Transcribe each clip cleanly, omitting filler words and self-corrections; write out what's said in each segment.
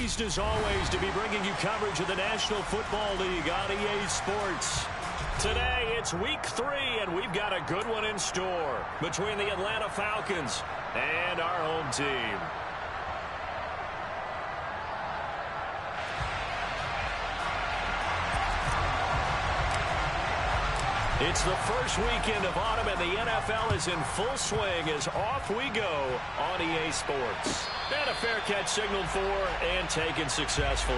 pleased as always to be bringing you coverage of the National Football League on EA Sports. Today it's week 3 and we've got a good one in store between the Atlanta Falcons and our home team. It's the first weekend of autumn and the NFL is in full swing as off we go on EA Sports. And a fair catch signaled for and taken successfully.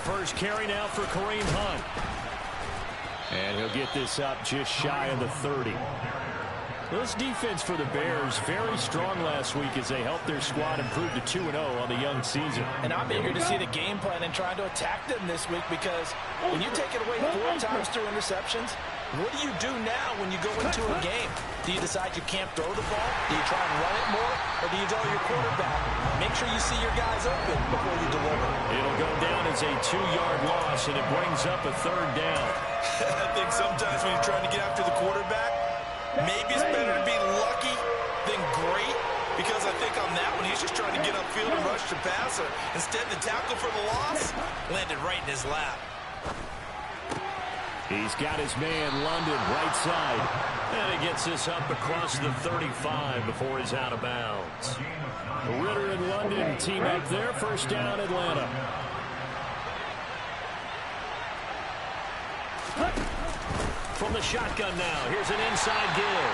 First carry now for Kareem Hunt. And he'll get this up just shy of the 30. This defense for the Bears, very strong last week as they helped their squad improve to 2-0 on the young season. And I'm eager to see the game plan and trying to attack them this week because when you take it away 4 times through interceptions, what do you do now when you go into a game? Do you decide you can't throw the ball? Do you try and run it more? Or do you tell your quarterback, make sure you see your guys open before you deliver? It'll go down as a 2-yard loss, and it brings up a 3rd down. I think sometimes when you're trying to get after the quarterback, maybe it's better to be lucky than great, because I think on that one, he's just trying to get upfield and rush the passer. Instead, the tackle for the loss landed right in his lap. He's got his man, London, right side. And he gets this up across the 35 before he's out of bounds. Ritter and London team up there. First down, Atlanta. From the shotgun now. Here's an inside give.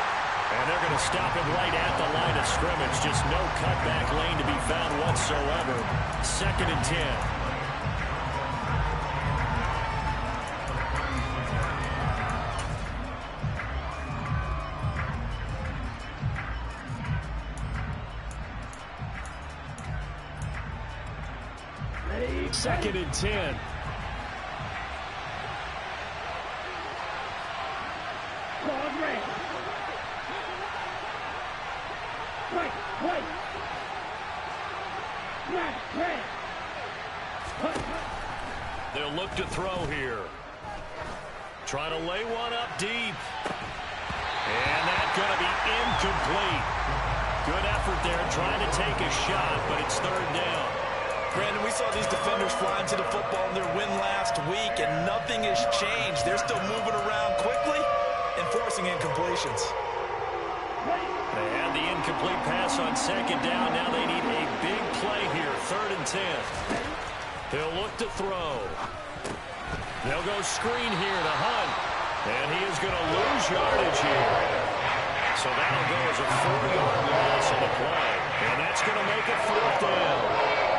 And they're going to stop him right at the line of scrimmage. Just no cutback lane to be found whatsoever. 2nd and 10. Second and 10. They'll look to throw here. Trying to lay one up deep. And that's going to be incomplete. Good effort there trying to take a shot, but it's 3rd down. Brandon, we saw these defenders flying to the football in their win last week, and nothing has changed. They're still moving around quickly and forcing incompletions. They had the incomplete pass on 2nd down. Now they need a big play here. 3rd and 10. He'll look to throw. They'll go screen here to Hunt. And he is going to lose yardage here. So that'll go as a 4-yard loss on the play. And that's going to make it 4th down.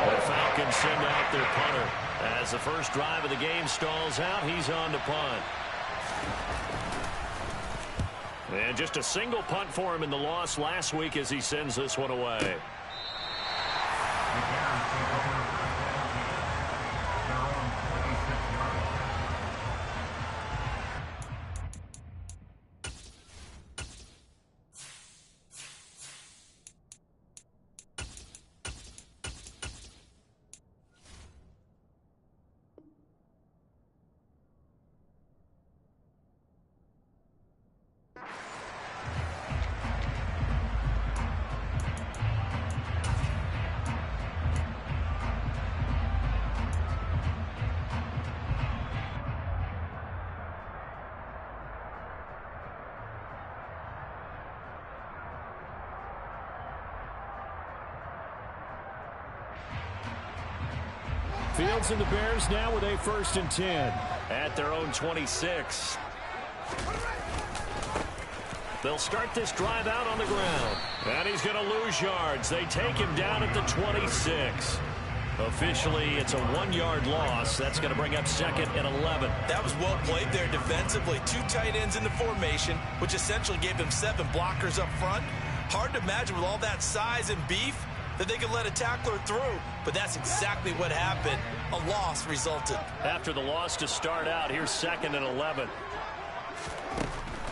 The Falcons send out their punter. As the first drive of the game stalls out, he's on to punt. And just a single punt for him in the loss last week as he sends this one away. Fields and the Bears now with a 1st and 10 at their own 26. They'll start this drive out on the ground. And he's going to lose yards. They take him down at the 26. Officially, it's a 1-yard loss. That's going to bring up 2nd and 11. That was well played there defensively. 2 tight ends in the formation, which essentially gave them 7 blockers up front. Hard to imagine with all that size and beef that they could let a tackler through, but that's exactly what happened. A loss resulted. After the loss to start out, here's 2nd and 11.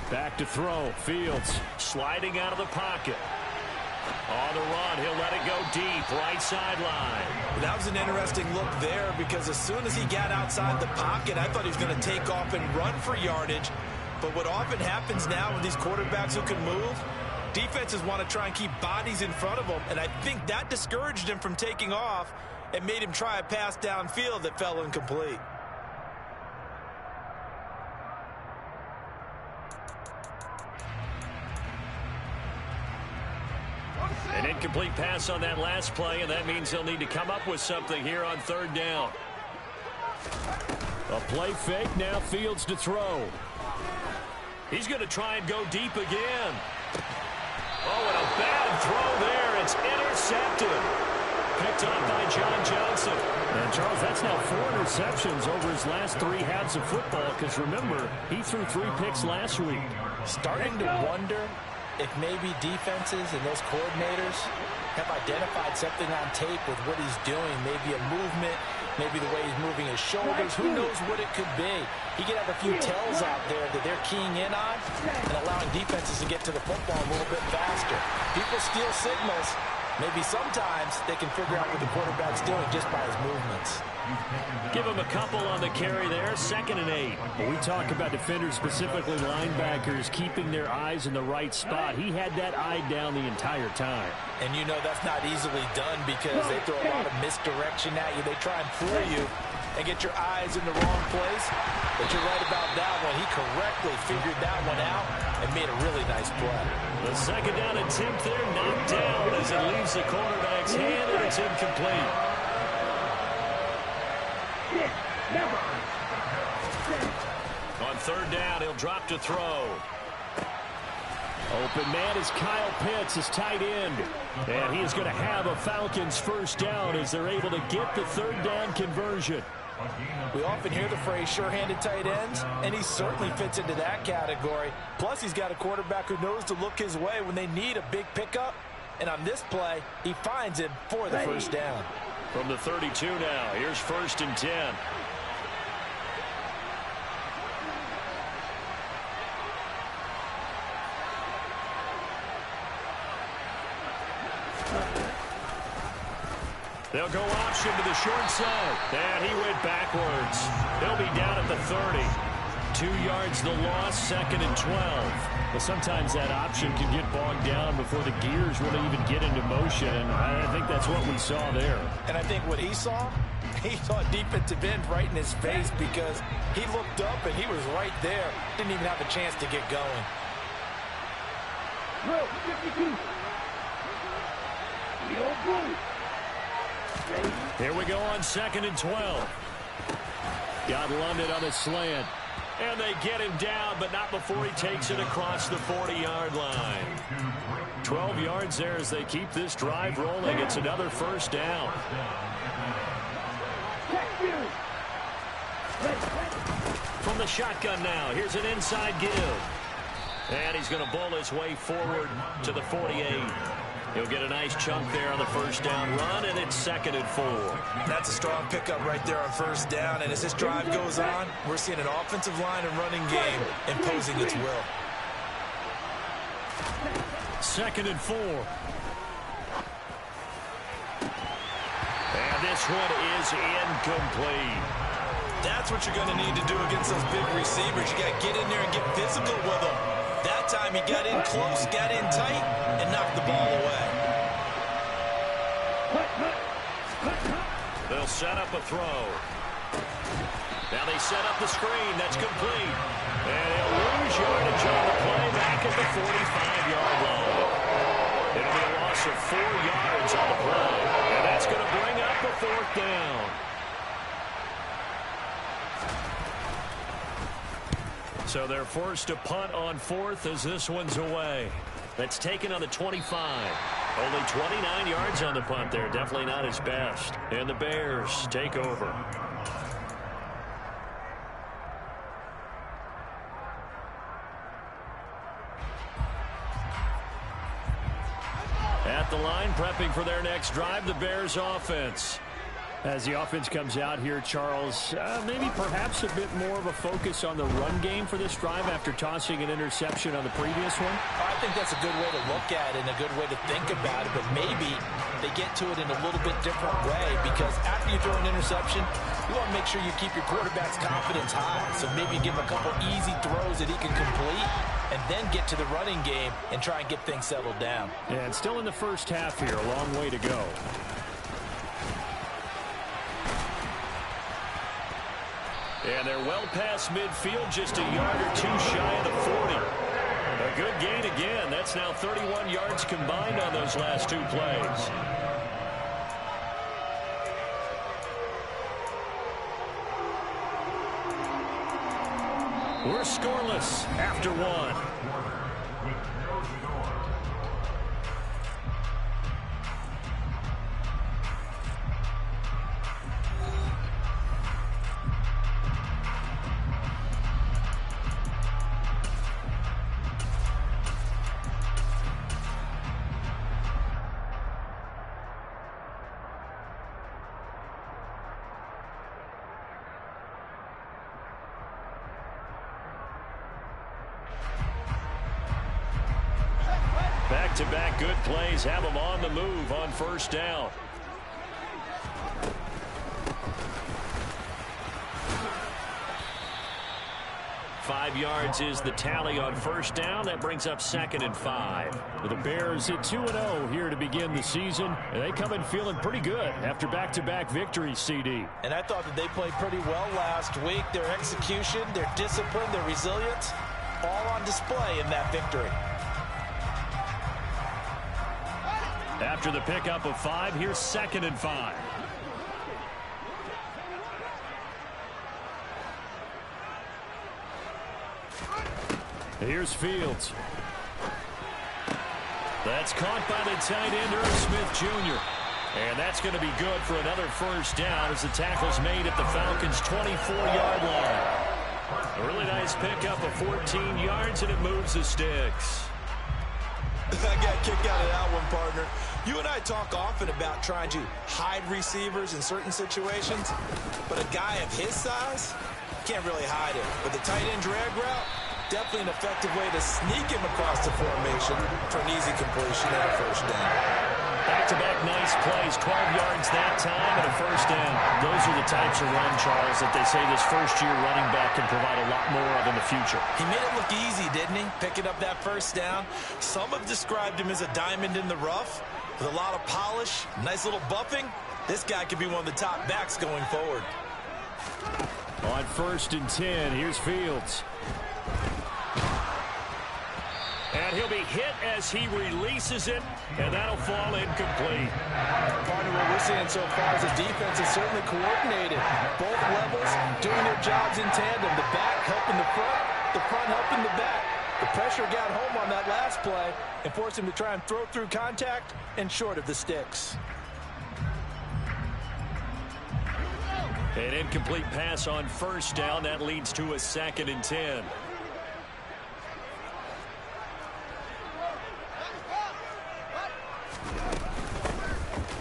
Back to throw. Fields sliding out of the pocket. On the run, he'll let it go deep, right sideline. That was an interesting look there because as soon as he got outside the pocket, I thought he was going to take off and run for yardage. But what often happens now with these quarterbacks who can move, defenses want to try and keep bodies in front of them, and I think that discouraged him from taking off and made him try a pass downfield that fell incomplete. An incomplete pass on that last play, and that means they'll need to come up with something here on third down. A play fake, now Fields to throw. He's going to try and go deep again. Oh, and a bad throw there. It's intercepted. Picked up by John Johnson. And, Charles, that's now 4 interceptions over his last 3 halves of football because, remember, he threw 3 picks last week. Starting to wonder if maybe defenses and those coordinators have identified something on tape with what he's doing. Maybe a movement, maybe the way he's moving his shoulders. Who knows what it could be? He could have a few tells out there that they're keying in on and allowing defenses to get to the football a little bit faster. People steal signals. Maybe sometimes they can figure out what the quarterback's doing just by his movements. Give him a couple on the carry there, 2nd and 8. When we talk about defenders, specifically linebackers, keeping their eyes in the right spot. He had that eye down the entire time. And you know that's not easily done because they throw a lot of misdirection at you. They try and fool you and get your eyes in the wrong place. But you're right about that one. He correctly figured that one out and made a really nice play. The 2nd down attempt there knocked down as it leaves the quarterback's hand, and it's incomplete. On 3rd down, he'll drop to throw. Open man is Kyle Pitts, his tight end. And he is going to have a Falcons 1st down as they're able to get the 3rd down conversion. We often hear the phrase sure-handed tight ends, and he certainly fits into that category. Plus, he's got a quarterback who knows to look his way when they need a big pickup. And on this play, he finds him for the 1st down. From the 32 now, here's 1st and 10. They'll go option to the short side. And he went backwards. They'll be down at the 30. 2 yards the loss, 2nd and 12. Well, sometimes that option can get bogged down before the gears really even get into motion, and I think that's what we saw there. And I think what he saw defensive end right in his face because he looked up and he was right there. Didn't even have a chance to get going. Here we go on 2nd and 12. Got London on a slant. And they get him down, but not before he takes it across the 40-yard line. 12 yards there as they keep this drive rolling. It's another 1st down. From the shotgun now, here's an inside give. And he's going to bowl his way forward to the 48. He'll get a nice chunk there on the 1st down run, and it's 2nd and 4. That's a strong pickup right there on 1st down, and as this drive goes on, we're seeing an offensive line and running game imposing its will. 2nd and 4. And this one is incomplete. That's what you're going to need to do against those big receivers. You got to get in there and get physical with them. That time he got in close, got in tight, and knocked the ball away. They'll set up a throw. Now they set up the screen. That's complete. And he'll lose yardage on the play back at the 45-yard line. It'll be a loss of 4 yards on the play. And that's going to bring up a 4th down. So they're forced to punt on 4th as this one's away. That's taken on the 25. Only 29 yards on the punt there. Definitely not his best. And the Bears take over. At the line, prepping for their next drive, the Bears offense. As the offense comes out here, Charles, maybe perhaps a bit more of a focus on the run game for this drive after tossing an interception on the previous one? I think that's a good way to look at it and a good way to think about it, but maybe they get to it in a little bit different way because after you throw an interception, you want to make sure you keep your quarterback's confidence high. So maybe you give him a couple easy throws that he can complete and then get to the running game and try and get things settled down. Yeah, and still in the first half here, a long way to go. And they're well past midfield, just a yard or two shy of the 40. A good gain again. That's now 31 yards combined on those last two plays. We're scoreless after one. Back-to-back good plays have them on the move on first down. Five yards is the tally on first down. That brings up 2nd and 5. The Bears at 2-0 here to begin the season. And they come in feeling pretty good after back-to-back victories, CD. And I thought that they played pretty well last week. Their execution, their discipline, their resilience, all on display in that victory. After the pickup of 5, here's 2nd and 5. Here's Fields. That's caught by the tight end, Irv Smith Jr. And that's going to be good for another first down as the tackle's made at the Falcons' 24-yard line. A really nice pickup of 14 yards, and it moves the sticks. I got kicked out of that one, partner. You and I talk often about trying to hide receivers in certain situations, but a guy of his size can't really hide it. But the tight end drag route, definitely an effective way to sneak him across the formation for an easy completion and a first down. Back-to-back nice plays, 12 yards that time and a first down. Those are the types of run, Charles, that they say this first-year running back can provide a lot more of in the future. He made it look easy, didn't he? Picking up that first down. Some have described him as a diamond in the rough with a lot of polish, nice little buffing. This guy could be one of the top backs going forward. On 1st and 10, here's Fields. And he'll be hit as he releases it, and that'll fall incomplete. Partner, what we're seeing so far is the defense is certainly coordinated. Both levels doing their jobs in tandem. The back helping the front helping the back. The pressure got home on that last play and forced him to try and throw through contact and short of the sticks. An incomplete pass on first down. That leads to a 2nd and 10.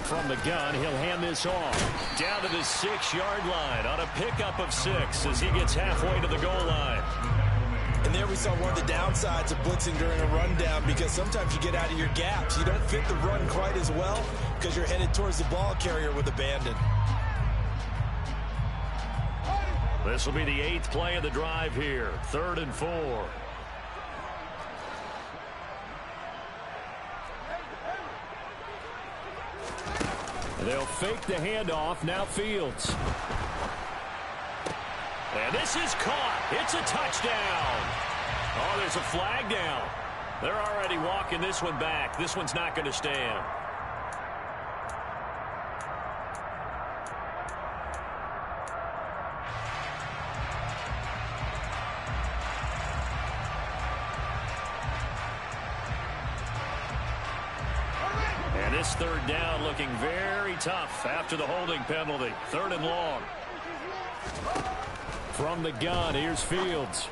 From the gun, he'll hand this off. Down to the 6-yard line on a pickup of 6 as he gets halfway to the goal line. And there we saw one of the downsides of blitzing during a rundown, because sometimes you get out of your gaps. You don't fit the run quite as well because you're headed towards the ball carrier with abandon. This will be the 8th play of the drive here. 3rd and 4. They'll fake the handoff. Now Fields. And this is caught. It's a touchdown. Oh, there's a flag down. They're already walking this one back. This one's not going to stand. And this 3rd down looking very tough after the holding penalty. 3rd and long. From the gun, here's Fields.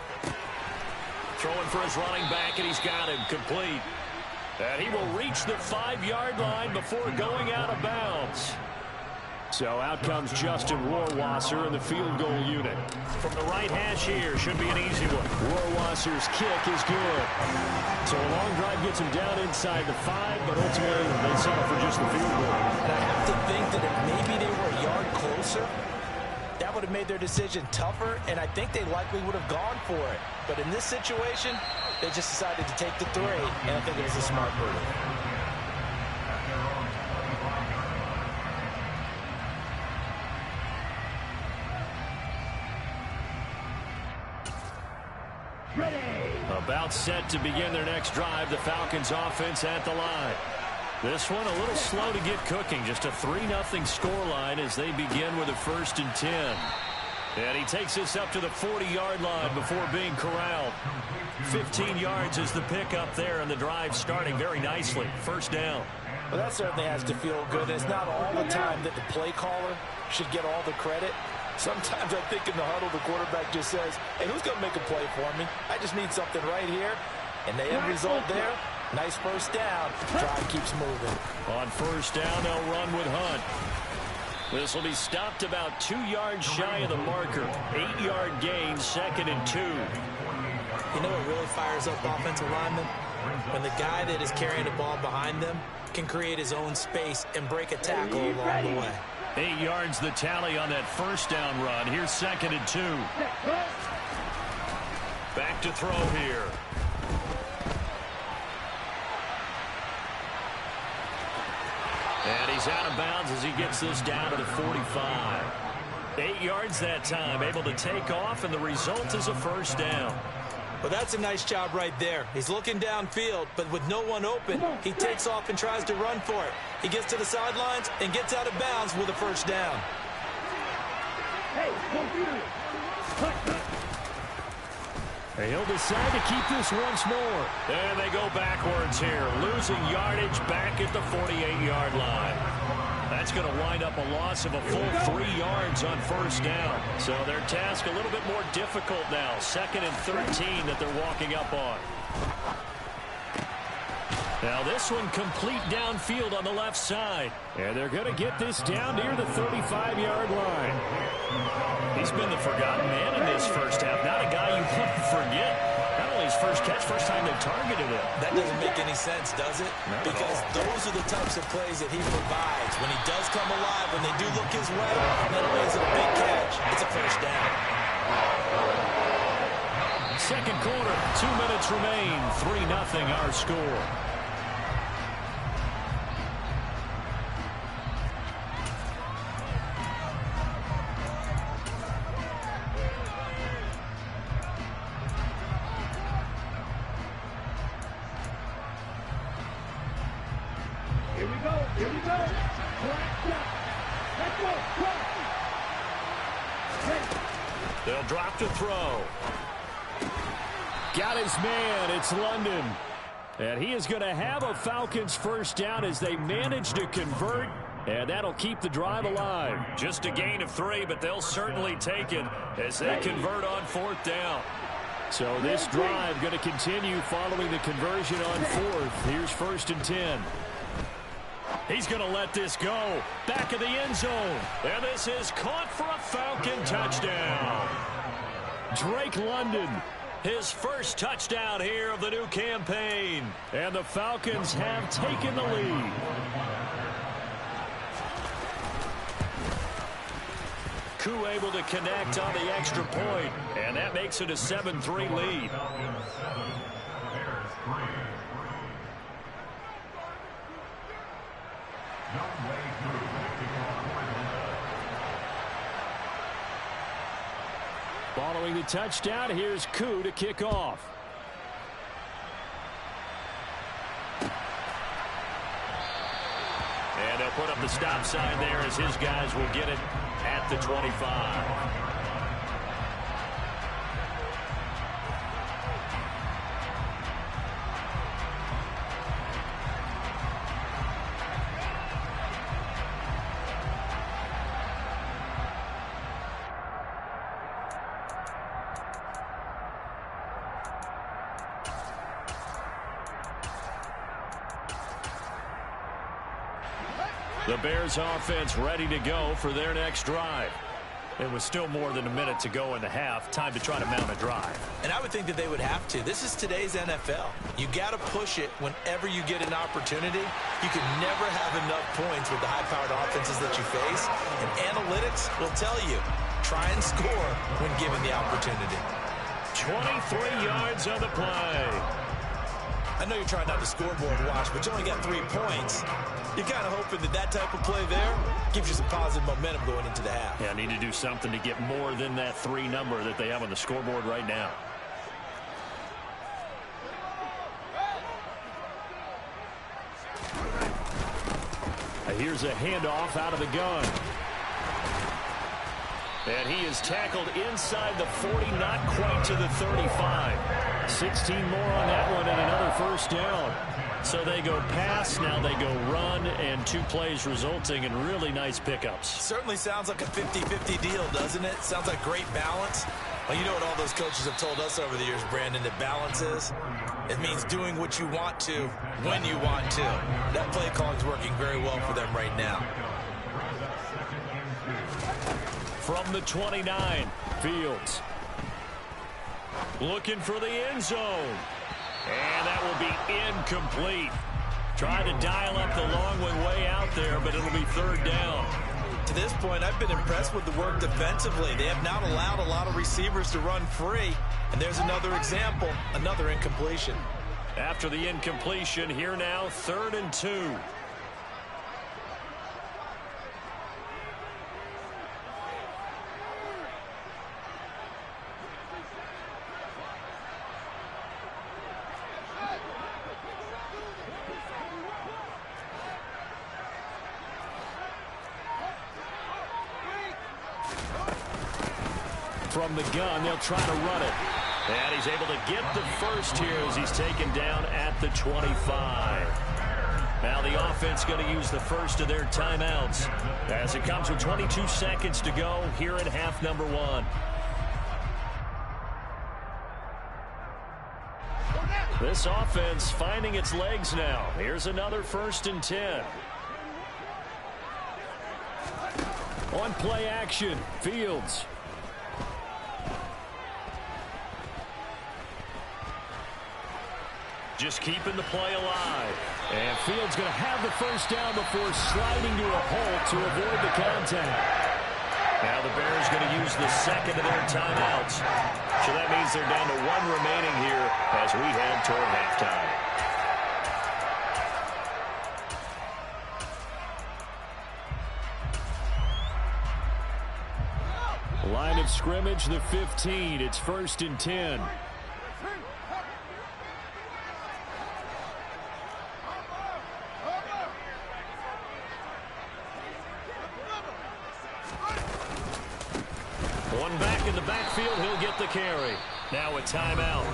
Throwing for his running back, and he's got him complete. And he will reach the 5-yard line before going out of bounds. So out comes Justin Rohrwasser in the field goal unit. From the right hash here, should be an easy one. Rohrwasser's kick is good. So a long drive gets him down inside the 5, but ultimately they settle for just the field goal. And I have to think that if maybe they were a yard closer, that would have made their decision tougher, and I think they likely would have gone for it. But in this situation, they just decided to take the 3, and I think it was a smart move. About set to begin their next drive, the Falcons offense at the line. This one a little slow to get cooking. Just a 3-0 scoreline as they begin with a 1st and 10. And he takes this up to the 40-yard line before being corralled. 15 yards is the pickup there, and the drive starting very nicely. 1st down. Well, that certainly has to feel good. It's not all the time that the play caller should get all the credit. Sometimes I think in the huddle, the quarterback just says, hey, who's going to make a play for me? I just need something right here. And the end result there, nice 1st down. Drive keeps moving. On 1st down, they'll run with Hunt. This will be stopped about 2 yards shy of the marker. 8-yard gain, 2nd and 2. You know what really fires up offensive linemen? When the guy that is carrying the ball behind them can create his own space and break a tackle along the way. 8 yards the tally on that 1st down run. Here's 2nd and 2. Back to throw here. And he's out of bounds as he gets this down to the 45. 8 yards that time, able to take off, and the result is a 1st down. Well, that's a nice job right there. He's looking downfield, but with no one open, he takes off and tries to run for it. He gets to the sidelines and gets out of bounds with a 1st down. He'll decide to keep this once more. And they go backwards here, losing yardage back at the 48-yard line. That's going to wind up a loss of a full 3 yards on 1st down. So their task a little bit more difficult now. 2nd and 13 that they're walking up on. Now this one complete downfield on the left side. And they're going to get this down near the 35-yard line. He's been the forgotten man in this 1st half. Not a guy you want to forget. Not only his first catch, first time they targeted him. That doesn't make any sense, does it? Because those are the types of plays that he provides. When he does come alive, when they do look his way, not only is it a big catch, it's a 1st down. 2nd quarter, 2 minutes remain. 3-0 our score. They'll drop to throw. Got his man. It's London. And he is going to have a Falcons 1st down as they manage to convert. And that'll keep the drive alive. Just a gain of 3, but they'll certainly take it as they convert on 4th down. So this drive going to continue following the conversion on 4th. Here's 1st and 10. He's going to let this go. Back of the end zone. And this is caught for a Falcon touchdown. Drake London, his 1st touchdown here of the new campaign. And the Falcons have taken the lead. Koo able to connect on the extra point. And that makes it a 7-3 lead. Following the touchdown, here's Koo to kick off. And they'll put up the stop sign there as his guys will get it at the 25. The Bears offense ready to go for their next drive. It was still more than a minute to go in the half. Time to try to mount a drive. And I would think that they would have to. This is today's NFL. You got to push it whenever you get an opportunity. You can never have enough points with the high-powered offenses that you face. And analytics will tell you, try and score when given the opportunity. 23 yards on the play. I know you're trying not to scoreboard watch, but you only got 3 points. You're kind of hoping that that type of play there gives you some positive momentum going into the half. Yeah, need to do something to get more than that 3 number that they have on the scoreboard right now. Here's a handoff out of the gun. And he is tackled inside the 40, not quite to the 35. 16 more on that one and another first down. So they go pass, now they go run, and 2 plays resulting in really nice pickups. Certainly sounds like a 50-50 deal, doesn't it? Sounds like great balance. Well, you know what all those coaches have told us over the years, Brandon, that balance is? It means doing what you want to when you want to. That play calling is working very well for them right now. From the 29, Fields. Looking for the end zone. And that will be incomplete. Trying to dial up the long way out there, but it'll be 3rd down. To this point, I've been impressed with the work defensively. They have not allowed a lot of receivers to run free. And there's another example, another incompletion. After the incompletion, here now, 3rd and 2. From the gun, they'll try to run it. And he's able to get the first here as he's taken down at the 25. Now the offense going to use the first of their timeouts as it comes with 22 seconds to go here in half number 1. This offense finding its legs now. Here's another 1st and 10. On play action, Fields. Just keeping the play alive. And Fields going to have the first down before sliding to a hole to avoid the contact. Now the Bears going to use the second of their timeouts. So that means they're down to 1 remaining here as we head toward halftime. Line of scrimmage, the 15. It's 1st and 10. One back in the backfield, he'll get the carry. Now a timeout.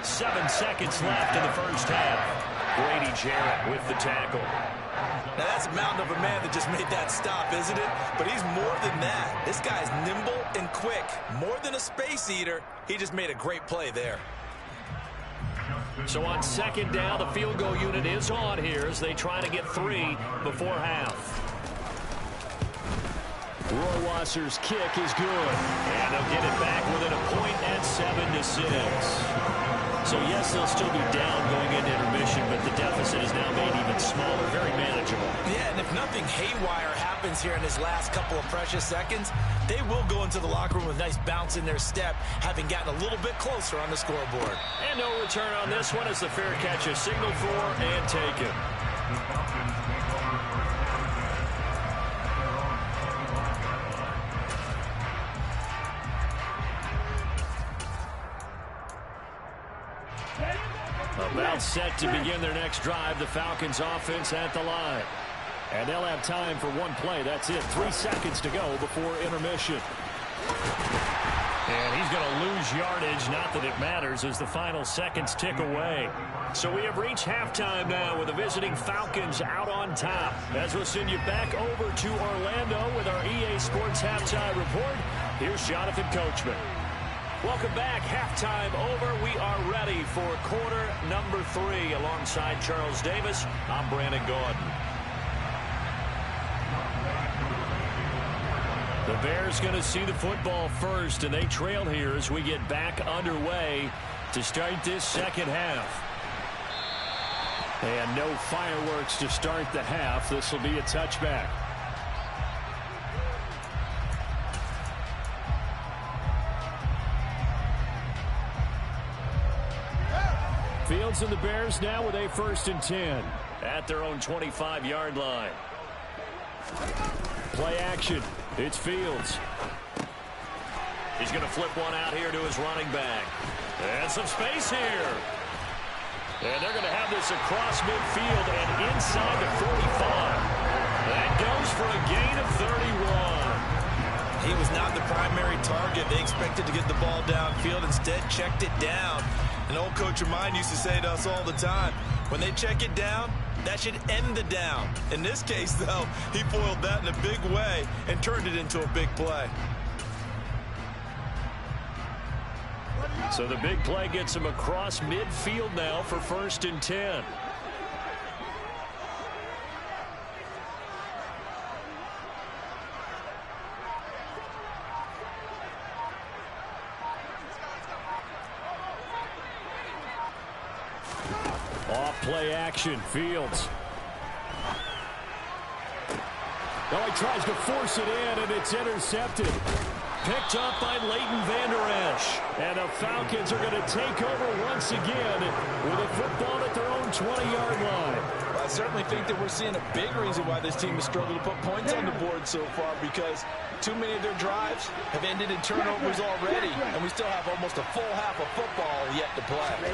7 seconds left in the first half. Grady Jarrett with the tackle. Now that's a mountain of a man that just made that stop, isn't it? But he's more than that. This guy's nimble and quick. More than a space eater, he just made a great play there. So on 2nd down, the field goal unit is on here as they try to get 3 before half. Rohrwasser's kick is good. And they'll get it back within a point at 7-6. So yes, they'll still be down going into intermission, but the deficit is now made even smaller, very manageable. Yeah, and if nothing haywire happens here in his last couple of precious seconds, they will go into the locker room with a nice bounce in their step, having gotten a little bit closer on the scoreboard. And no return on this one as the fair catch is signaled for and taken. About set to begin their next drive. The Falcons offense at the line. And they'll have time for 1 play. That's it. 3 seconds to go before intermission. And he's going to lose yardage. Not that it matters as the final seconds tick away. So we have reached halftime now with the visiting Falcons out on top. As we'll send you back over to Orlando with our EA Sports Halftime Report. Here's Jonathan Coachman. Welcome back. Halftime over. We are ready for quarter number 3. Alongside Charles Davis, I'm Brandon Gordon. The Bears going to see the football first, and they trail here as we get back underway to start this second half. And no fireworks to start the half. This will be a touchback. Fields and the Bears now with a 1st and 10 at their own 25-yard line. Play action. It's Fields. He's going to flip one out here to his running back. And some space here. And they're going to have this across midfield and inside the 45. That goes for a gain of 31. He was not the primary target. They expected to get the ball downfield. Instead, checked it down. An old coach of mine used to say to us all the time, when they check it down, that should end the down. In this case, though, he foiled that in a big way and turned it into a big play. So the big play gets him across midfield now for 1st and 10. Off play action, Fields. Oh, he tries to force it in, and it's intercepted. Picked up by Leighton Vander Esch. And the Falcons are going to take over once again with a football at their own 20-yard line. Well, I certainly think that we're seeing a big reason why this team has struggled to put points on the board so far, because too many of their drives have ended in turnovers already, and we still have almost a full half of football yet to play.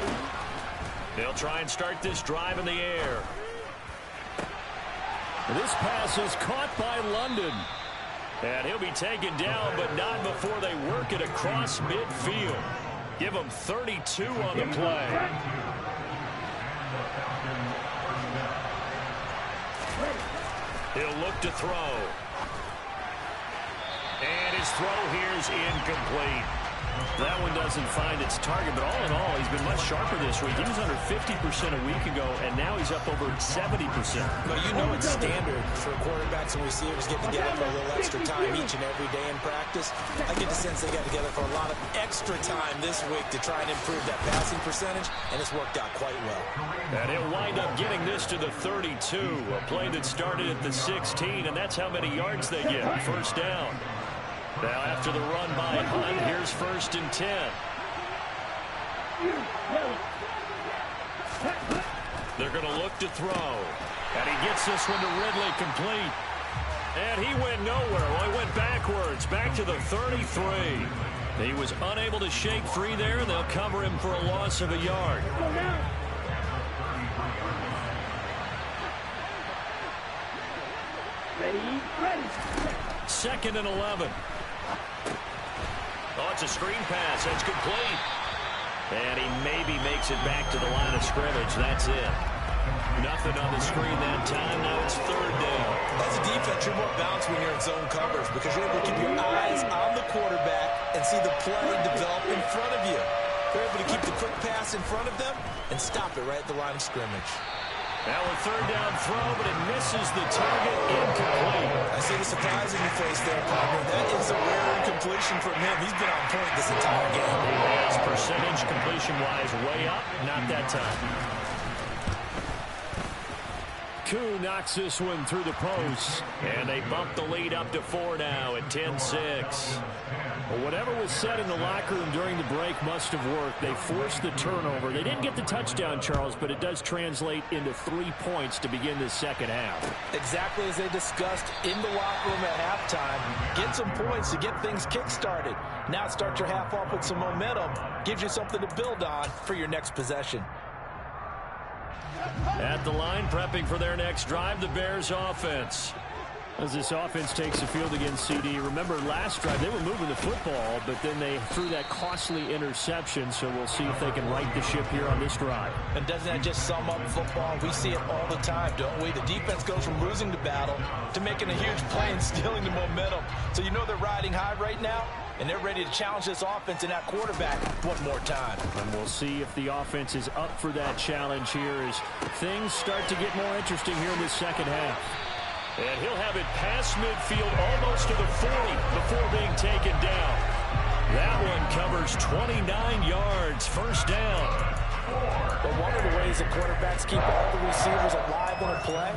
They'll try and start this drive in the air. This pass is caught by London. And he'll be taken down, but not before they work it across midfield. Give him 32 on the play. He'll look to throw. And his throw here is incomplete. That one doesn't find its target, but all in all, he's been much sharper this week. He was under 50% a week ago, and now he's up over 70%. But you know it's standard for quarterbacks and receivers get together for a little extra time each and every day in practice. I get the sense they got together for a lot of extra time this week to try and improve that passing percentage, and it's worked out quite well. And he'll wind up getting this to the 32, a play that started at the 16, and that's how many yards they get. 1st down. Now after the run by Hunt, here's 1st and 10. They're going to look to throw. And he gets this one to Ridley complete. And he went nowhere. Well, he went backwards, back to the 33. He was unable to shake free there, and they'll cover him for a loss of a yard. Ready. 2nd and 11. Oh, it's a screen pass. That's complete. And he maybe makes it back to the line of scrimmage. That's it. Nothing on the screen that time. Now it's 3rd down. As a defense, you're more balanced when you're in zone coverage because you're able to keep your eyes on the quarterback and see the play develop in front of you. You're able to keep the quick pass in front of them and stop it right at the line of scrimmage. Now a 3rd down throw, but it misses the target. Incomplete. I see the surprise in your face there, partner. That is a rare incompletion from him. He's been on point this entire game. He has percentage completion-wise way up. Not that time. Koo knocks this one through the post. And they bump the lead up to 4 now at 10-6. Well, whatever was said in the locker room during the break must have worked. They forced the turnover. They didn't get the touchdown, Charles, but it does translate into 3 points to begin this second half. Exactly as they discussed in the locker room at halftime. Get some points to get things kick-started. Now start your half off with some momentum. Gives you something to build on for your next possession. At the line, prepping for their next drive, the Bears offense. As this offense takes the field against CD. Remember last drive, they were moving the football, but then they threw that costly interception, so we'll see if they can right the ship here on this drive. And doesn't that just sum up football? We see it all the time, don't we? The defense goes from losing the battle to making a huge play and stealing the momentum. So you know they're riding high right now, and they're ready to challenge this offense and that quarterback one more time. And we'll see if the offense is up for that challenge here as things start to get more interesting here in this second half. And he'll have it past midfield almost to the 40 before being taken down. That one covers 29 yards, first down. But one of the ways that quarterbacks keep all the receivers alive in a play,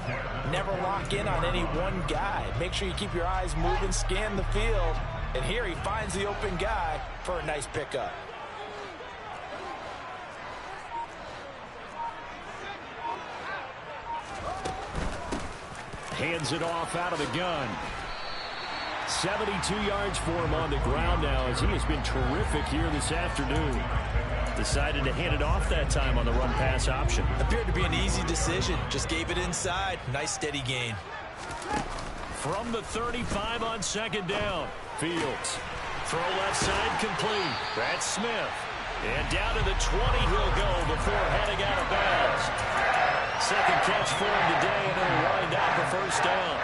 never lock in on any one guy. Make sure you keep your eyes moving, scan the field. And here he finds the open guy for a nice pickup. Hands it off out of the gun. 72 yards for him on the ground now as he has been terrific here this afternoon. Decided to hand it off that time on the run-pass option. Appeared to be an easy decision. Just gave it inside. Nice steady gain. From the 35 on second down. Fields. Throw left side complete. That's Smith. And down to the 20 he'll go before heading out of bounds. Second catch for him today, and he'll wind out the first down.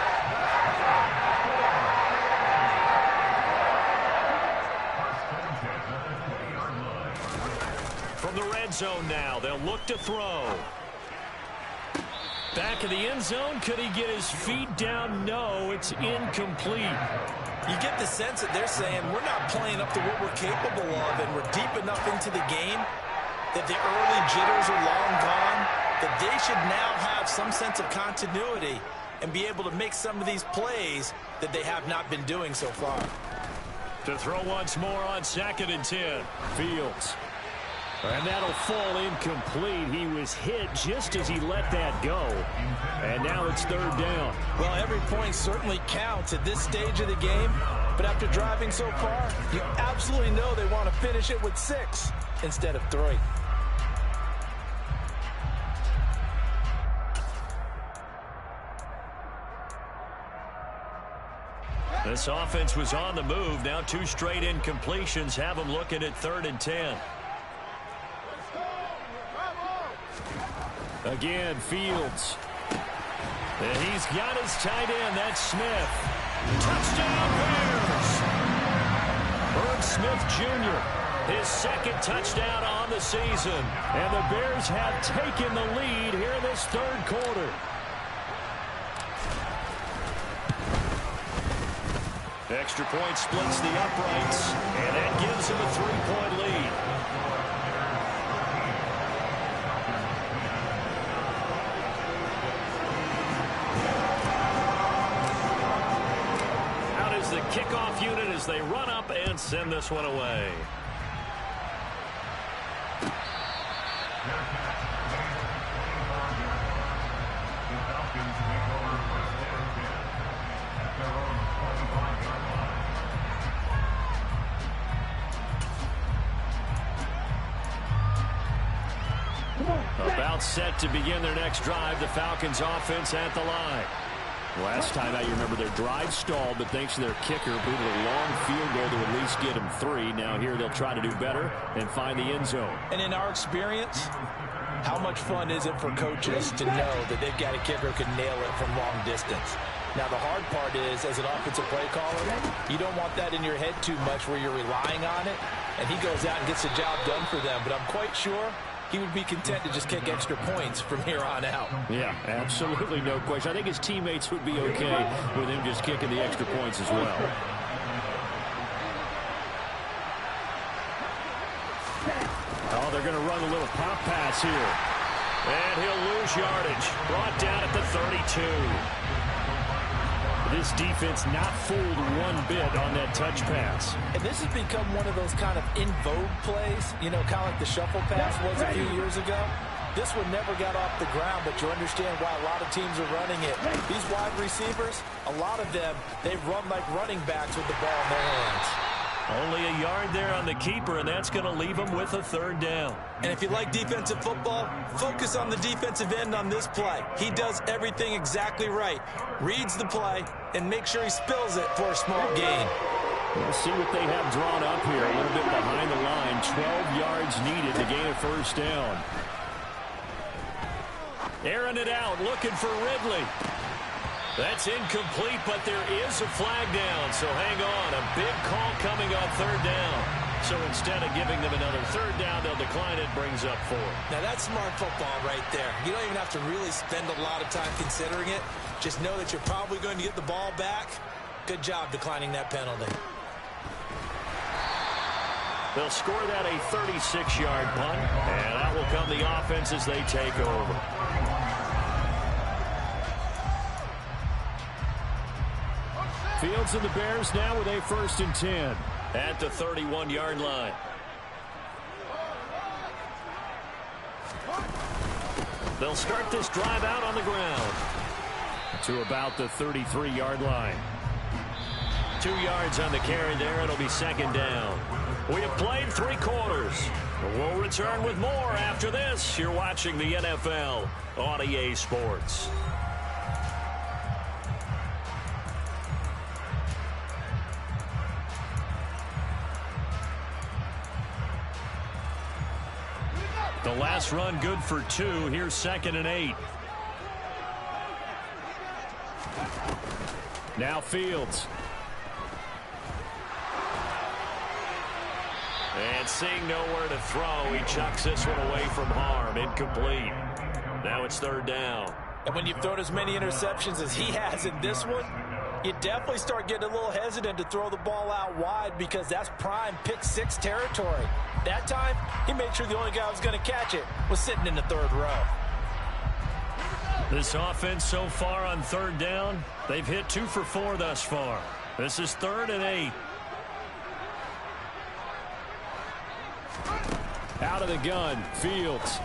From the red zone now, they'll look to throw. Back of the end zone, could he get his feet down? No, it's incomplete. You get the sense that they're saying we're not playing up to what we're capable of, and we're deep enough into the game that the early jitters are long gone, that they should now have some sense of continuity and be able to make some of these plays that they have not been doing so far. To throw once more on 2nd and 10. Fields. And that'll fall incomplete. He was hit just as he let that go. And now it's 3rd down. Well, every point certainly counts at this stage of the game. But after driving so far, you absolutely know they want to finish it with 6 instead of 3. This offense was on the move. Now 2 straight incompletions have them looking at 3rd and 10. Again, Fields. And he's got his tight end. That's Smith. Touchdown, Bears! Herb Smith Jr., his 2nd touchdown on the season. And the Bears have taken the lead here in this 3rd quarter. Extra point splits the uprights, and that gives him a 3-point lead. Out is the kickoff unit as they run up and send this one away. About set to begin their next drive. The Falcons offense at the line. Last time out, you remember their drive stalled, but thanks to their kicker, booted a long field goal to at least get them 3. Now here they'll try to do better and find the end zone. And in our experience, how much fun is it for coaches to know that they've got a kicker who can nail it from long distance? Now, the hard part is, as an offensive play caller, you don't want that in your head too much where you're relying on it, and he goes out and gets the job done for them. But I'm quite sure he would be content to just kick extra points from here on out. Yeah, absolutely no question. I think his teammates would be okay with him just kicking the extra points as well. Oh, they're going to run a little pop pass here. And he'll lose yardage. Brought down at the 32. This defense not fooled one bit on that touch pass. And this has become one of those kind of in vogue plays, you know, kind of like the shuffle pass was a few years ago. This one never got off the ground, but you understand why a lot of teams are running it. These wide receivers, a lot of them, they run like running backs with the ball in their hands. Only a yard there on the keeper, and that's going to leave them with a 3rd down. And if you like defensive football, focus on the defensive end on this play. He does everything exactly right. Reads the play and make sure he spills it for a small gain. We'll see what they have drawn up here. A little bit behind the line. 12 yards needed to gain a 1st down. Airing it out, looking for Ridley. That's incomplete, but there is a flag down, so hang on. A big call coming on 3rd down. So instead of giving them another third down, they'll decline it, brings up 4. Now that's smart football right there. You don't even have to really spend a lot of time considering it. Just know that you're probably going to get the ball back. Good job declining that penalty. They'll score that a 36-yard punt, and that will come the offense as they take over. Fields and the Bears now with a 1st and 10. At the 31-yard line. They'll start this drive out on the ground. To about the 33-yard line. 2 yards on the carry there. It'll be 2nd down. We have played 3 quarters. We'll return with more after this. You're watching the NFL on EA Sports. The last run good for 2. Here's 2nd and 8. Now Fields. And seeing nowhere to throw, he chucks this one away from harm. Incomplete. Now it's 3rd down. And when you've thrown as many interceptions as he has in this one, you definitely start getting a little hesitant to throw the ball out wide because that's prime pick 6 territory. That time, he made sure the only guy who was going to catch it was sitting in the 3rd row. This offense so far on 3rd down, they've hit 2 for 4 thus far. This is 3rd and 8. Out of the gun, Fields.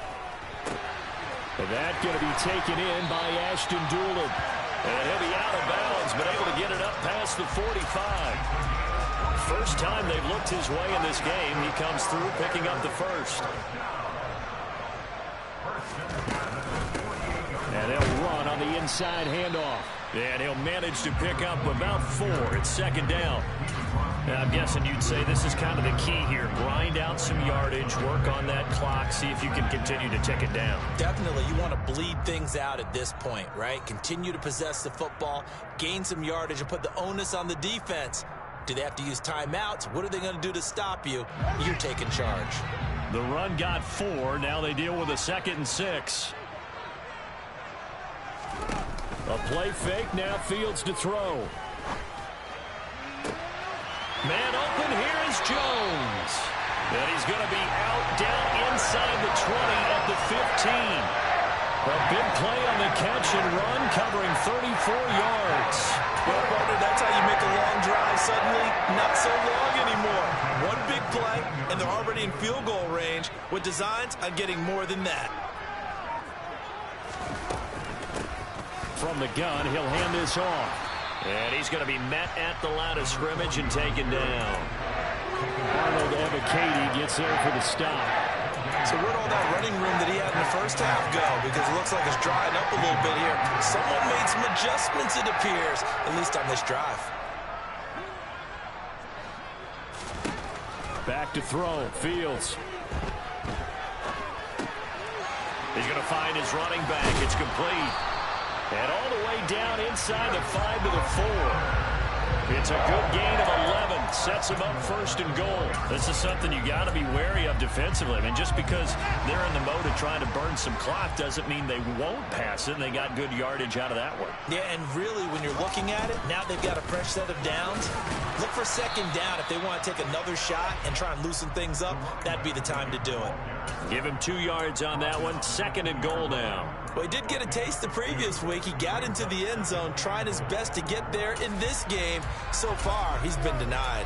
And that going to be taken in by Ashton Doolin. And he'll be out of bounds, but able to get it up past the 45. First time they've looked his way in this game. He comes through picking up the 1st. And they'll run on the inside handoff. And he'll manage to pick up about 4. It's 2nd down. Now, I'm guessing you'd say this is kind of the key here. Grind out some yardage, work on that clock, see if you can continue to tick it down. Definitely, you want to bleed things out at this point, right? Continue to possess the football, gain some yardage, and put the onus on the defense. Do they have to use timeouts? What are they going to do to stop you? You're taking charge. The run got 4. Now they deal with a 2nd and 6. A play fake. Now Fields to throw. Man open. Here is Jones. And he's going to be out down inside the 20 at the 15. A big play on the catch and run, covering 34 yards. Well, partner, that's how you make a long drive suddenly not so long anymore. One big play, and they're already in field goal range with designs on getting more than that. From the gun, he'll hand this off. And he's going to be met at the line of scrimmage and taken down. Arnold Ebiketie gets there for the stop. So where'd all that running room that he had in the first half go? Because it looks like it's drying up a little bit here. Someone made some adjustments, it appears, at least on this drive. Back to throw. Fields. He's going to find his running back. It's complete. And all the way down inside the 5 to the 4. It's a good gain of 11. Sets him up 1st and goal. This is something you got to be wary of defensively. I mean, just because they're in the mode of trying to burn some clock doesn't mean they won't pass it. They got good yardage out of that one. Yeah, and really, when you're looking at it, now they've got a fresh set of downs. Look for 2nd down. If they want to take another shot and try and loosen things up, that'd be the time to do it. Give him 2 yards on that one. 2nd and goal now. Well, he did get a taste the previous week. He got into the end zone, trying his best to get there in this game. So far, he's been denied.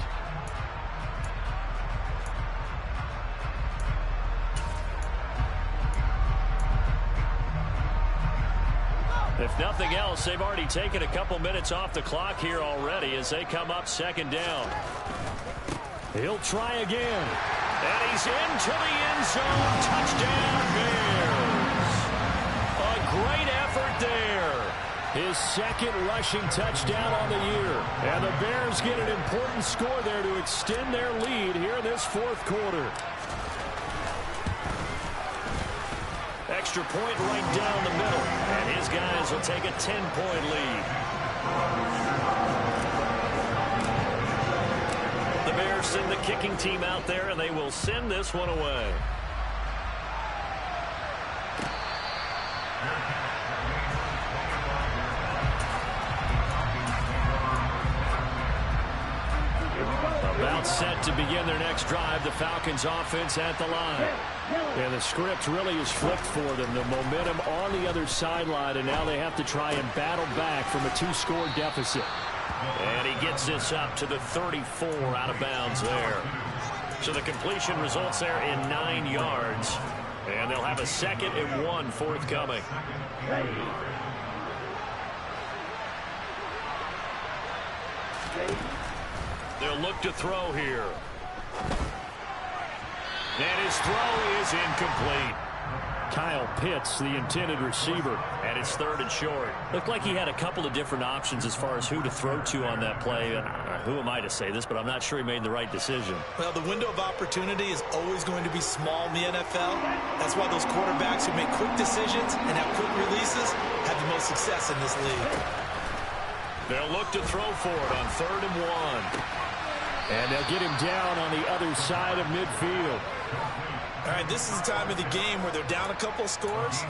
If nothing else, they've already taken a couple minutes off the clock here already as they come up 2nd down. He'll try again. And he's into the end zone. Touchdown, Bears. A great effort there. His 2nd rushing touchdown on the year. And the Bears get an important score there to extend their lead here in this 4th quarter. Extra point right down the middle. And his guys will take a 10-point lead. The Bears better send the kicking team out there, and they will send this one away. About set to begin their next drive, the Falcons offense at the line. And the script really is flipped for them. The momentum on the other sideline, and now they have to try and battle back from a 2-score deficit. And he gets this up to the 34 out of bounds there. So the completion results there in 9 yards. And they'll have a 2nd and 1 forthcoming. They'll look to throw here. And his throw is incomplete. Kyle Pitts, the intended receiver, and it's 3rd and short. Looked like he had a couple of different options as far as who to throw to on that play. Who am I to say this, but I'm not sure he made the right decision. Well, the window of opportunity is always going to be small in the NFL. That's why those quarterbacks who make quick decisions and have quick releases have the most success in this league. They'll look to throw for it on 3rd and 1. And they'll get him down on the other side of midfield. All right, this is the time of the game where they're down a couple of scores,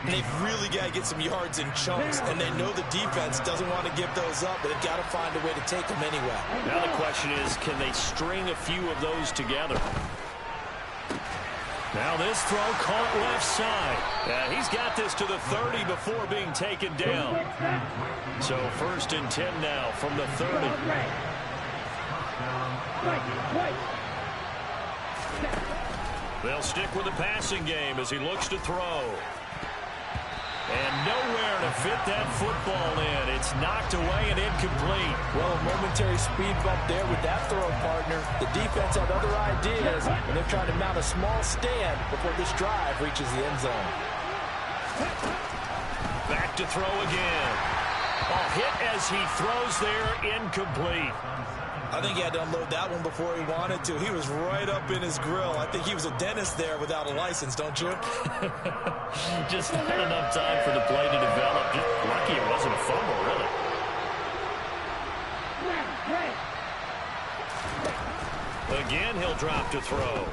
and they've really got to get some yards in chunks, and they know the defense doesn't want to give those up, but they've got to find a way to take them anyway. Now the question is, can they string a few of those together? Now this throw caught left side. He's got this to the 30 before being taken down. So 1st and 10 now from the 30. They'll stick with the passing game as he looks to throw. And nowhere to fit that football in. It's knocked away and incomplete. Well, a momentary speed bump there with that throw, partner. The defense had other ideas, and they're trying to mount a small stand before this drive reaches the end zone. Back to throw again. Hit as he throws there, incomplete. I think he had to unload that one before he wanted to. He was right up in his grill. I think he was a dentist there without a license, don't you? Just not enough time for the play to develop. Just lucky it wasn't a fumble, really. Again, he'll drop to throw.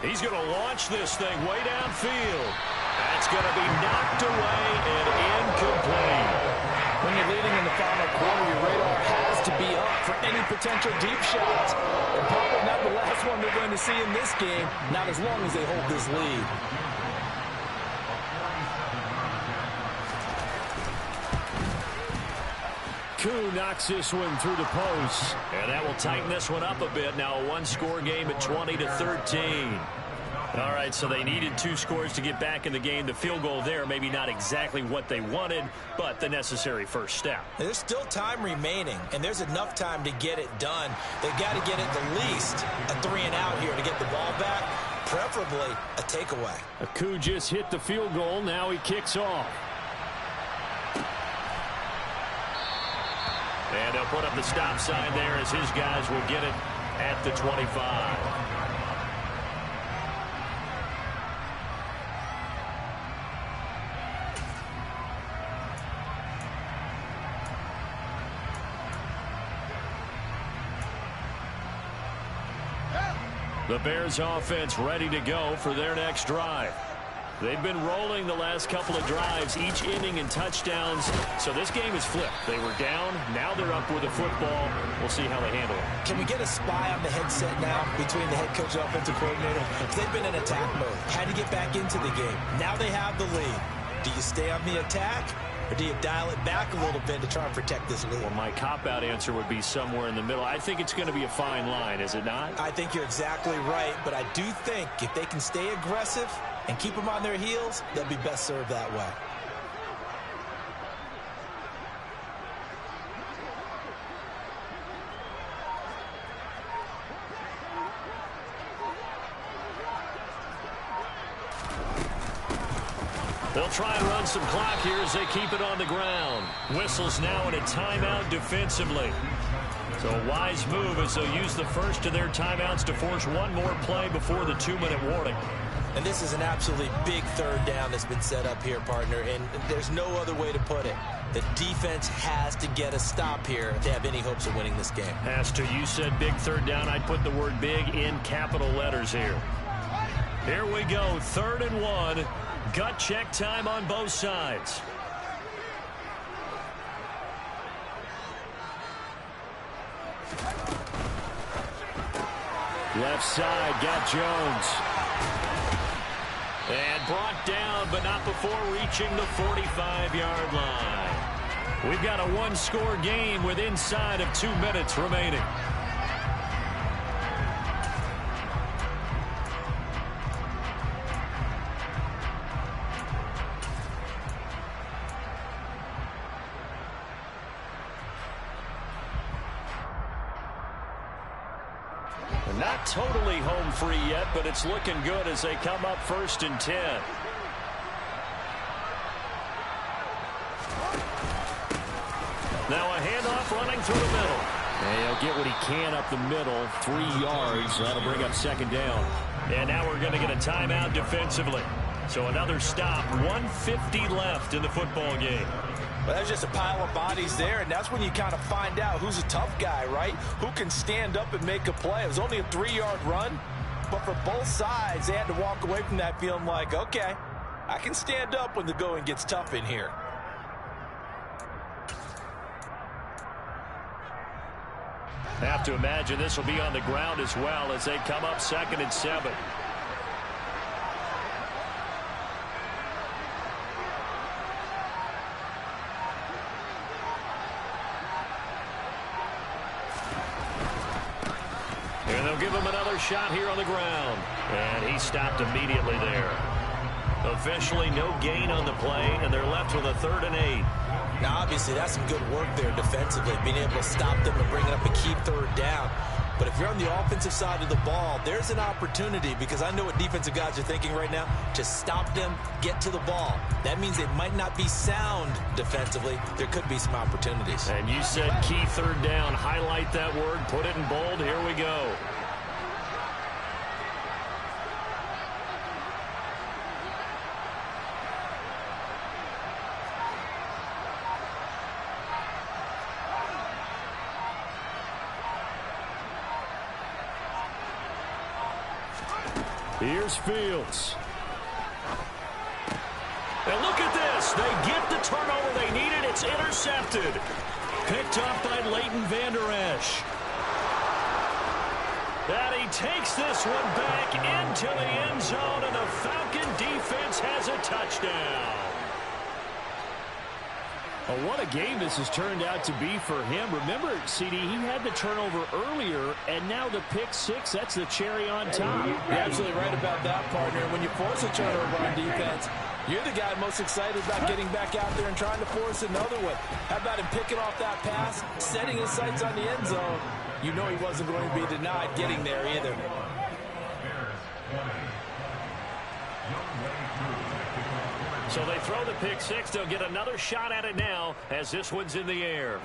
He's going to launch this thing way downfield. That's going to be knocked away and incomplete. When you're leading in the final quarter, your radar has to be up for any potential deep shots. And probably not the last one they're going to see in this game, not as long as they hold this lead. Koo knocks this one through the post. And that will tighten this one up a bit. Now a 1-score game at 20-13. All right, so they needed 2 scores to get back in the game. The field goal there, maybe not exactly what they wanted, but the necessary first step. There's still time remaining, and there's enough time to get it done. They've got to get at the least a 3-and-out here to get the ball back, preferably a takeaway. Koo just hit the field goal. Now he kicks off. And they'll put up the stop sign there as his guys will get it at the 25. The Bears offense ready to go for their next drive. They've been rolling the last couple of drives, each inning in touchdowns. So this game is flipped. They were down. Now they're up with the football. We'll see how they handle it. Can we get a spy on the headset now between the head coach and offensive coordinator? They've been in attack mode. Had to get back into the game. Now they have the lead. Do you stay on the attack? Or do you dial it back a little bit to try and protect this lead? Well, my cop-out answer would be somewhere in the middle. I think it's going to be a fine line, is it not? I think you're exactly right, but I do think if they can stay aggressive and keep them on their heels, they'll be best served that way. They'll try and run some clock here as they keep it on the ground. Whistles now in a timeout defensively. So a wise move as they'll use the first of their timeouts to force one more play before the 2-minute warning. And this is an absolutely big third down that's been set up here, partner, and there's no other way to put it. The defense has to get a stop here if they have any hopes of winning this game. Has to. You said big third down. I'd put the word big in capital letters here. Here we go, 3rd and 1. Gut check time on both sides. Left side, got Jones. And brought down, but not before reaching the 45-yard line. We've got a one-score game with inside of 2 minutes remaining. Not totally home free yet, but it's looking good as they come up 1st and 10. Now a handoff running through the middle. And he'll get what he can up the middle, 3 yards. That'll bring up 2nd down. And now we're going to get a timeout defensively. So another stop, 1:50 left in the football game. Well, that's just a pile of bodies there, and that's when you kind of find out who's a tough guy, right? Who can stand up and make a play. It was only a 3-yard run, but for both sides, they had to walk away from that feeling like, okay, I can stand up when the going gets tough in here. I have to imagine this will be on the ground as well as they come up 2nd and 7. And they'll give him another shot here on the ground. And he stopped immediately there. Officially no gain on the play, and they're left with a 3rd and 8. Now, obviously, that's some good work there defensively, being able to stop them and bring it up a key 3rd down. But if you're on the offensive side of the ball, there's an opportunity, because I know what defensive guys are thinking right now. Just stop them, get to the ball. That means they might not be sound defensively. There could be some opportunities. And you said key 3rd down. Highlight that word. Put it in bold. Here we go. Here's Fields. And look at this. They get the turnover they needed. It's intercepted. Picked up by Leighton Vander Esch. And he takes this one back into the end zone, and the Falcon defense has a touchdown. Oh, what a game this has turned out to be for him. Remember, CD, he had the turnover earlier, and now the pick 6, that's the cherry on top. You're absolutely right about that, partner. When you force a turnover on defense, you're the guy most excited about getting back out there and trying to force another one. How about him picking off that pass, setting his sights on the end zone? You know he wasn't going to be denied getting there either. So they throw the pick 6. They'll get another shot at it now as this one's in the air.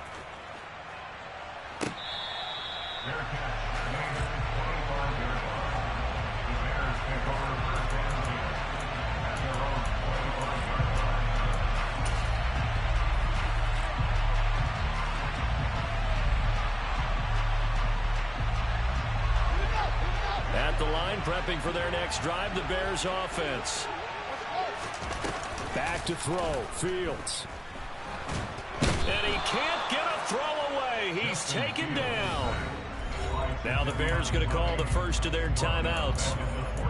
At the line, prepping for their next drive, the Bears offense. Back to throw, Fields. And he can't get a throw away. He's taken down. Now the Bears going to call the first of their timeouts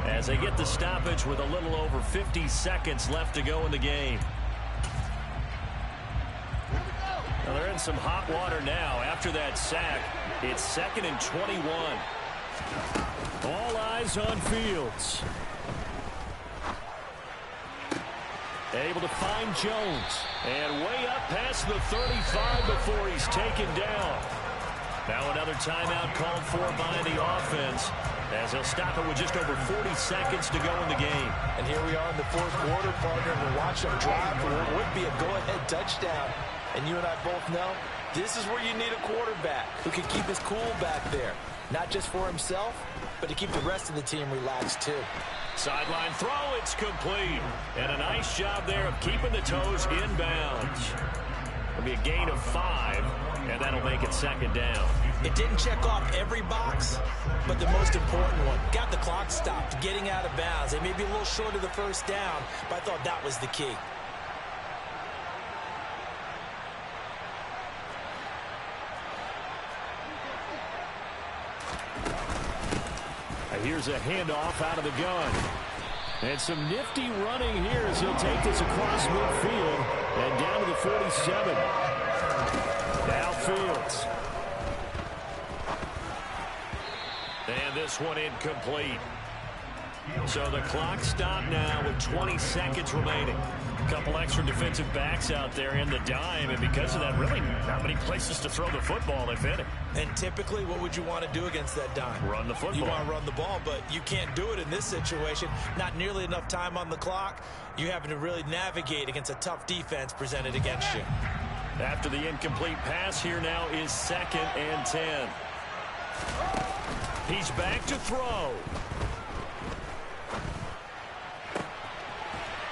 as they get the stoppage with a little over 50 seconds left to go in the game. Now they're in some hot water now after that sack. It's 2nd and 21. All eyes on Fields. Able to find Jones. And way up past the 35 before he's taken down. Now another timeout called for by the offense as they'll stop it with just over 40 seconds to go in the game. And here we are in the 4th quarter, partner, and we'll watch them drive for what would be a go-ahead touchdown. And you and I both know this is where you need a quarterback who can keep his cool back there. Not just for himself, but to keep the rest of the team relaxed too. Sideline throw, it's complete. And a nice job there of keeping the toes inbounds. It'll be a gain of 5, and that'll make it 2nd down. It didn't check off every box, but the most important one. Got the clock stopped, getting out of bounds. They may be a little short of the 1st down, but I thought that was the key. Here's a handoff out of the gun. And some nifty running here as he'll take this across midfield and down to the 47. Now Fields. And this one incomplete. So the clock stopped now with 20 seconds remaining. A couple extra defensive backs out there in the dime, and because of that, really not many places to throw the football, if any. And typically, what would you want to do against that dime? Run the football. You want to run the ball, but you can't do it in this situation. Not nearly enough time on the clock. You're having to really navigate against a tough defense presented against you. After the incomplete pass, here now is 2nd and 10. He's back to throw.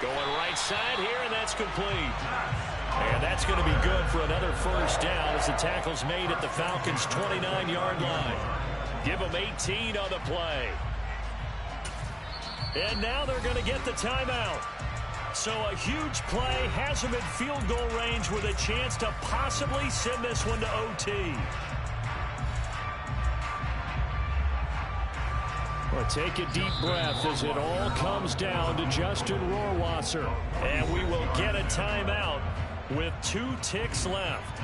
Going right side here, and that's complete. And that's going to be good for another 1st down as the tackle's made at the Falcons' 29-yard line. Give them 18 on the play. And now they're going to get the timeout. So a huge play has them in field goal range with a chance to possibly send this one to OT. Well, take a deep breath as it all comes down to Justin Rohrwasser. And we will get a timeout with 2 ticks left.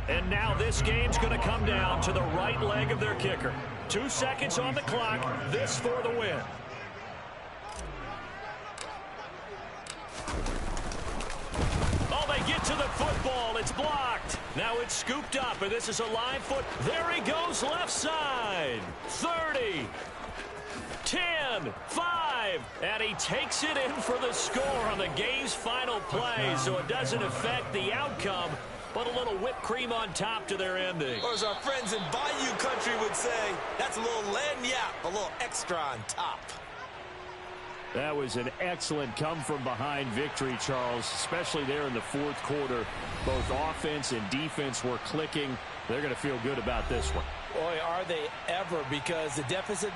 And now this game's going to come down to the right leg of their kicker. 2 seconds on the clock. This for the win. Get to the football. It's blocked. Now it's scooped up, and this is a live foot. There he goes, left side. 30, 10, 5, and he takes it in for the score on the game's final play, so it doesn't affect the outcome, but a little whipped cream on top to their ending. Or as our friends in Bayou Country would say, that's a little lagniappe, a little extra on top. That was an excellent come-from-behind victory, Charles, especially there in the 4th quarter. Both offense and defense were clicking. They're going to feel good about this one. Boy, are they ever, because the deficit they